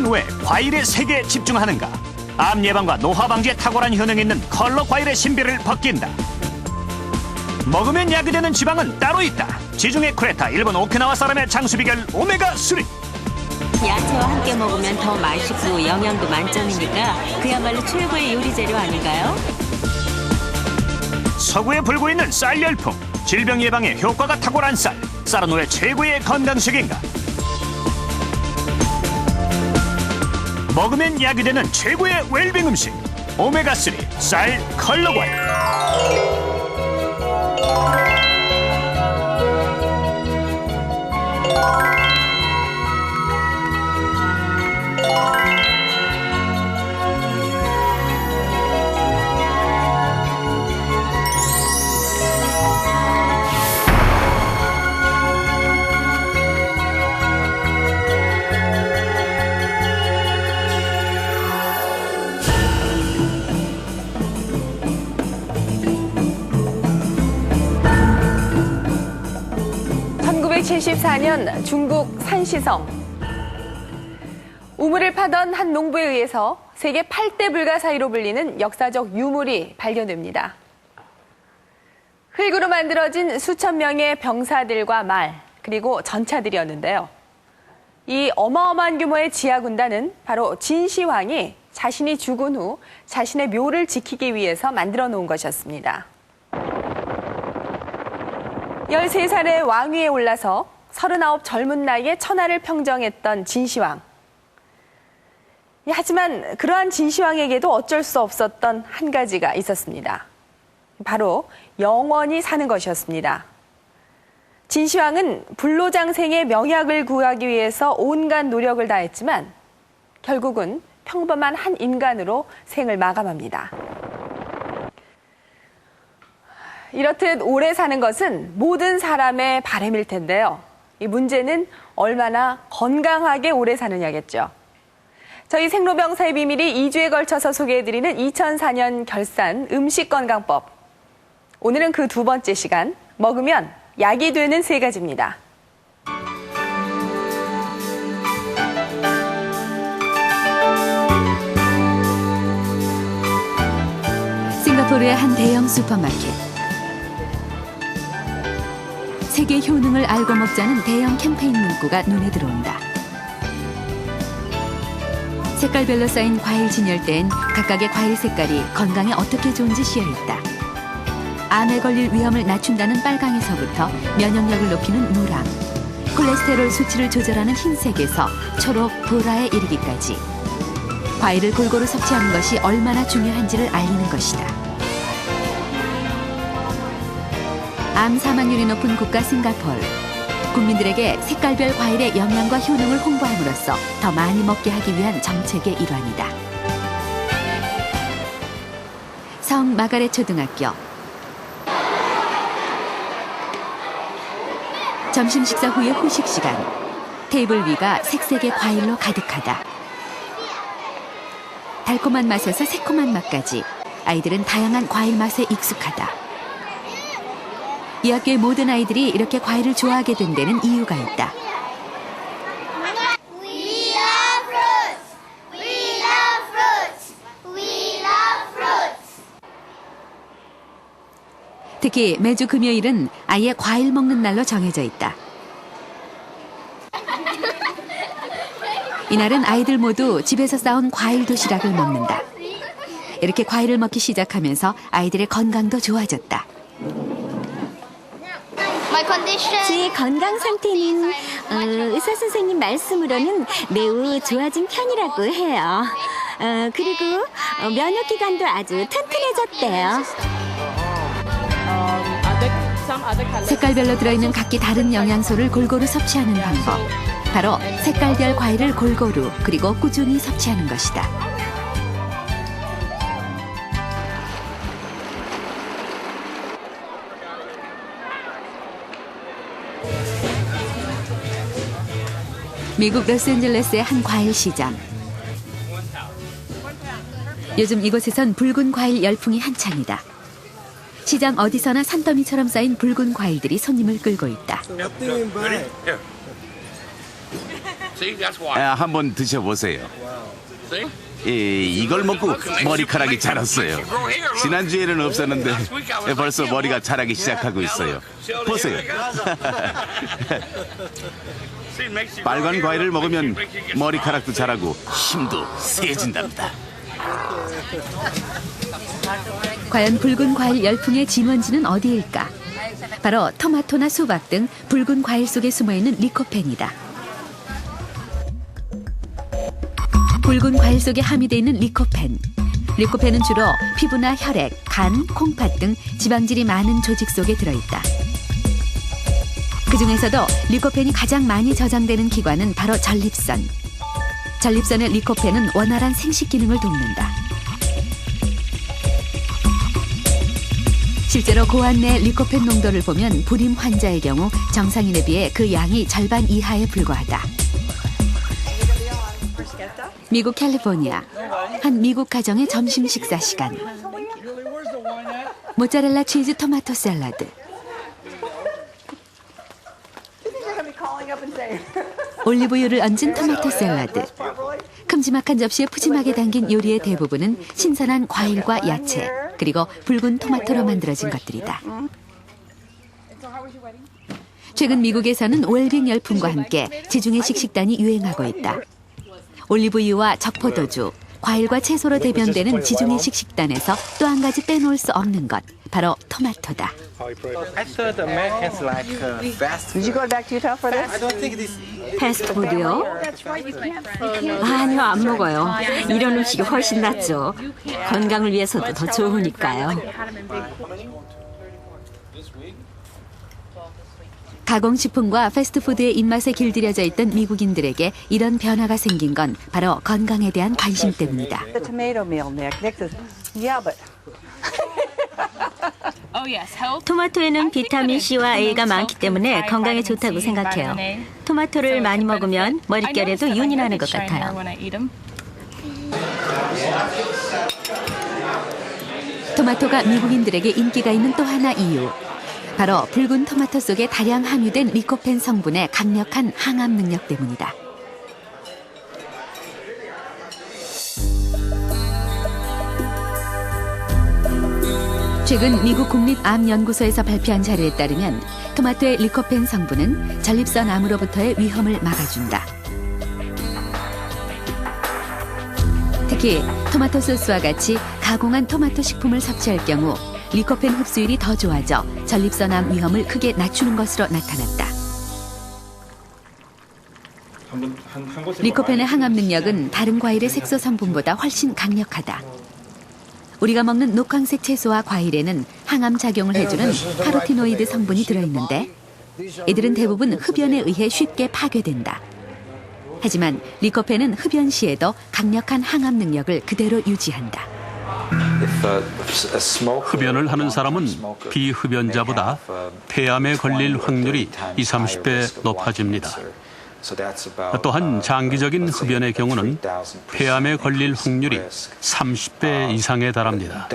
과일은 왜 과일의 색에 집중하는가? 암 예방과 노화 방지에 탁월한 효능이 있는 컬러 과일의 신비를 벗긴다. 먹으면 약이 되는 지방은 따로 있다. 지중해 크레타, 일본 오키나와 사람의 장수 비결 오메가3. 야채와 함께 먹으면 더 맛있고 영양도 만점이니까 그야말로 최고의 요리 재료 아닌가요? 서구에 불고 있는 쌀 열풍. 질병 예방에 효과가 탁월한 쌀. 쌀은 왜 최고의 건강식인가? 먹으면 약이 되는 최고의 웰빙 음식. 오메가3 쌀 컬러 과일. (1974년) 중국 산시성. 우물을 파던 한 농부에 의해서 세계 8대 불가사의로 불리는 역사적 유물이 발견됩니다. 흙으로 만들어진 수천 명의 병사들과 말, 그리고 전차들이었는데요. 이 어마어마한 규모의 지하군단은 바로 진시황이 자신이 죽은 후 자신의 묘를 지키기 위해서 만들어 놓은 것이었습니다. 13살의 왕위에 올라서 39 젊은 나이에 천하를 평정했던 진시황. 하지만 그러한 진시황에게도 어쩔 수 없었던 한 가지가 있었습니다. 바로 영원히 사는 것이었습니다. 진시황은 불로장생의 명약을 구하기 위해서 온갖 노력을 다했지만 결국은 평범한 한 인간으로 생을 마감합니다. 이렇듯 오래 사는 것은 모든 사람의 바람일 텐데요. 이 문제는 얼마나 건강하게 오래 사느냐겠죠. 저희 생로병사의 비밀이 2주에 걸쳐서 소개해드리는 2004년 결산 음식건강법. 오늘은 그 두 번째 시간, 먹으면 약이 되는 3가지입니다. 싱가포르의 한 대형 슈퍼마켓. 세계 효능을 알고 먹자는 대형 캠페인 문구가 눈에 들어온다. 색깔별로 쌓인 과일 진열대엔 각각의 과일 색깔이 건강에 어떻게 좋은지 씌어있다. 암에 걸릴 위험을 낮춘다는 빨강에서부터 면역력을 높이는 노랑, 콜레스테롤 수치를 조절하는 흰색에서 초록, 보라에 이르기까지 과일을 골고루 섭취하는 것이 얼마나 중요한지를 알리는 것이다. 암 사망률이 높은 국가 싱가포르. 국민들에게 색깔별 과일의 영양과 효능을 홍보함으로써 더 많이 먹게 하기 위한 정책의 일환이다. 성 마가렛 초등학교. 점심 식사 후의 후식 시간. 테이블 위가 색색의 과일로 가득하다. 달콤한 맛에서 새콤한 맛까지 아이들은 다양한 과일 맛에 익숙하다. 이 학교의 모든 아이들이 이렇게 과일을 좋아하게 된 데는 이유가 있다. We love fruits. We love fruits. We love fruits. 특히 매주 금요일은 아예 과일 먹는 날로 정해져 있다. 이날은 아이들 모두 집에서 싸온 과일 도시락을 먹는다. 이렇게 과일을 먹기 시작하면서 아이들의 건강도 좋아졌다. 제 건강 상태는 의사 선생님 말씀으로는 매우 좋아진 편이라고 해요. 그리고 면역 기관도 아주 튼튼해졌대요. 색깔별로 들어있는 각기 다른 영양소를 골고루 섭취하는 방법. 바로 색깔별 과일을 골고루 그리고 꾸준히 섭취하는 것이다. 미국 로스앤젤레스의 한 과일 시장. 요즘 이곳에선 붉은 과일 열풍이 한창이다. 시장 어디서나 산더미처럼 쌓인 붉은 과일들이 손님을 끌고 있다. 한번 드셔보세요. 이걸 먹고 머리카락이 자랐어요. 지난주에는 없었는데 벌써 머리가 자라기 시작하고 있어요. 보세요. 빨간 과일을 먹으면 머리카락도 자라고 힘도 세진답니다. 과연 붉은 과일 열풍의 진원지는 어디일까? 바로 토마토나 수박 등 붉은 과일 속에 숨어있는 리코펜이다. 붉은 과일 속에 함유되어 있는 리코펜. 리코펜은 주로 피부나 혈액, 간, 콩팥 등 지방질이 많은 조직 속에 들어있다. 그중에서도 리코펜이 가장 많이 저장되는 기관은 바로 전립선. 전립선의 리코펜은 원활한 생식 기능을 돕는다. 실제로 고환 내 리코펜 농도를 보면 불임 환자의 경우 정상인에 비해 그 양이 절반 이하에 불과하다. 미국 캘리포니아 한 미국 가정의 점심 식사 시간. 모짜렐라 치즈 토마토 샐러드. 올리브유를 얹은 토마토 샐러드. 큼지막한 접시에 푸짐하게 담긴 요리의 대부분은 신선한 과일과 야채, 그리고 붉은 토마토로 만들어진 것들이다. 최근 미국에서는 웰빙 열풍과 함께 지중해식 식단이 유행하고 있다. 올리브유와 적포도주, 과일과 채소로 대변되는 지중해식 식단에서 또 한 가지 빼놓을 수 없는 것, 바로 토마토다. 패스트푸드요? 아니요, 안 먹어요. 이런 음식이 훨씬 낫죠. 건강을 위해서도 더 좋으니까요. 가공식품과 패스트푸드의 입맛에 길들여져 있던 미국인들에게 이런 변화가 생긴 건 바로 건강에 대한 관심 때문이다. 토마토에는 비타민 C와 A가 많기 때문에 건강에 좋다고 생각해요. 토마토를 많이 먹으면 머릿결에도 윤이 나는 것 같아요. 토마토가 미국인들에게 인기가 있는 또 하나 이유. 바로 붉은 토마토 속에 다량 함유된 리코펜 성분의 강력한 항암 능력 때문이다. 최근 미국 국립암연구소에서 발표한 자료에 따르면 토마토의 리코펜 성분은 전립선 암으로부터의 위험을 막아준다. 특히 토마토 소스와 같이 가공한 토마토 식품을 섭취할 경우 리코펜 흡수율이 더 좋아져 전립선암 위험을 크게 낮추는 것으로 나타났다. 리코펜의 항암 능력은 다른 과일의 색소 성분보다 훨씬 강력하다. 우리가 먹는 녹황색 채소와 과일에는 항암 작용을 해주는 카로티노이드 성분이 들어있는데 이들은 대부분 흡연에 의해 쉽게 파괴된다. 하지만 리코펜은 흡연 시에도 강력한 항암 능력을 그대로 유지한다. 흡연을 하는 사람은 비흡연자보다 폐암에 걸릴 확률이 20, 30배 높아집니다. 또한 장기적인 흡연의 경우는 폐암에 걸릴 확률이 30배 이상에 달합니다.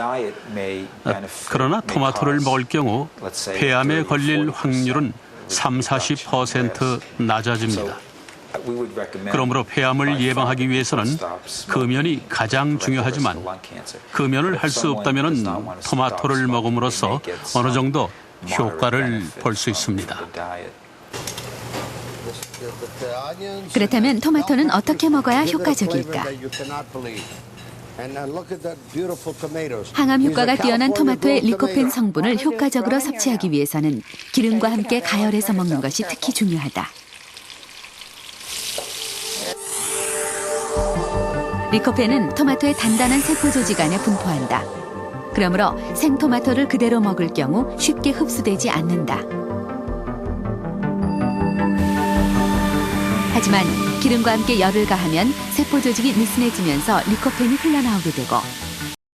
그러나 토마토를 먹을 경우 폐암에 걸릴 확률은 3, 40% 낮아집니다. 그러므로 폐암을 예방하기 위해서는 금연이 가장 중요하지만 금연을 할 수 없다면 토마토를 먹음으로써 어느 정도 효과를 볼 수 있습니다. 그렇다면 토마토는 어떻게 먹어야 효과적일까? 항암 효과가 뛰어난 토마토의 리코펜 성분을 효과적으로 섭취하기 위해서는 기름과 함께 가열해서 먹는 것이 특히 중요하다. 리코펜은 토마토의 단단한 세포 조직 안에 분포한다. 그러므로 생토마토를 그대로 먹을 경우 쉽게 흡수되지 않는다. 하지만 기름과 함께 열을 가하면 세포 조직이 느슨해지면서 리코펜이 흘러나오게 되고